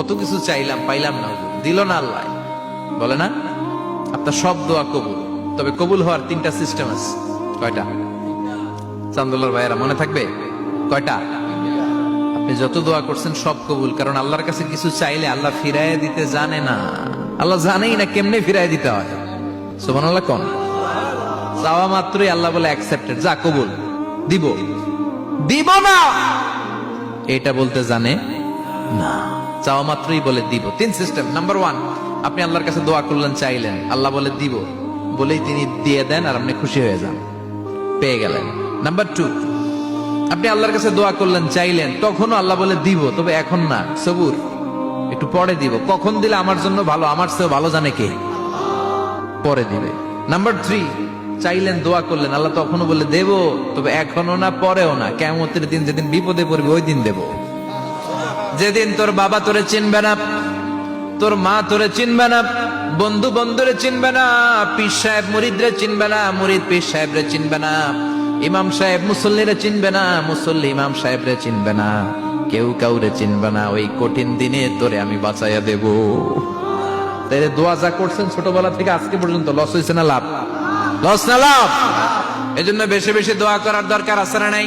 কত কিছু চাইলাম, পাইলাম না, দিল না আল্লাহ। বলে না আপনার সব দোয়া কবুল, তবে কবুল হওয়ার 3টা সিস্টেম আছে। কয়টা? চান্দুল্লার ভাইয়েরা মনে থাকবে কয়টা? আপনি যত দোয়া করছেন সব কবুল, কারণ আল্লাহর কাছে কিছু চাইলে আল্লাহ ফিরাইয়া দিতে জানে না। আল্লাহ জানেই না কেমনে ফিরাইয়া দিতে হয়। সুবহানাল্লাহ কোন? চাওয়া মাত্রই আল্লাহ বলে অ্যাকসেপ্টেড, যা কবুল, দিব দিব না এটা বলতে জানে না, চাওয়া মাত্রই বলে দিব। 3 সিস্টেম। নাম্বার 1, আপনি আল্লাহর কাছে দোয়া করলেন, চাইলেন, আল্লাহ বলে দিব, বলেই তিনি দিয়ে দেন আর আপনি খুশি হয়ে যান, পেয়ে গেলেন। নাম্বার 2, আপনি আল্লাহর কাছে দোয়া করলেন, চাইলেন, তখনও আল্লাহ বলে দিব, তবে এখন না, সবুর, একটু পরে দিব। কখন দিলে আমার জন্য ভালো, আমার চেয়ে ভালো জানে কে, পরে দিবে। নাম্বার 3, চাইলেন, দোয়া করলেন, আল্লাহ তখনও বলে দেব, তবে এখনো না, পরেও না, কিয়ামতের দিন যেদিন বিপদে পড়বে ওই দিন দেব। যেদিন তোর বাবা তোরে চিনবে না, তোর মা তোরে চিনবে না, বন্ধু বন্ধুরে চিনবে না, পীর সাহেব মুরিদরে চিনবে না, মুরিদ পীর সাহেবরে চিনবে না, ইমাম সাহেব মুসল্লিরে চিনবে না, মুসল্লি ইমাম সাহেবরে চিনবে না, কেউ কাউরে চিনবে না। ওই কঠিন দিনে তোরে আমি বাঁচাইয়া দেব। তাই দোয়া যা করছেন ছোটবেলা থেকে আজকে পর্যন্ত, লস হয়েছে না লাভ? লস না লাভ? এজন্য বেশি বেশি দোয়া করার দরকার আছে না নাই?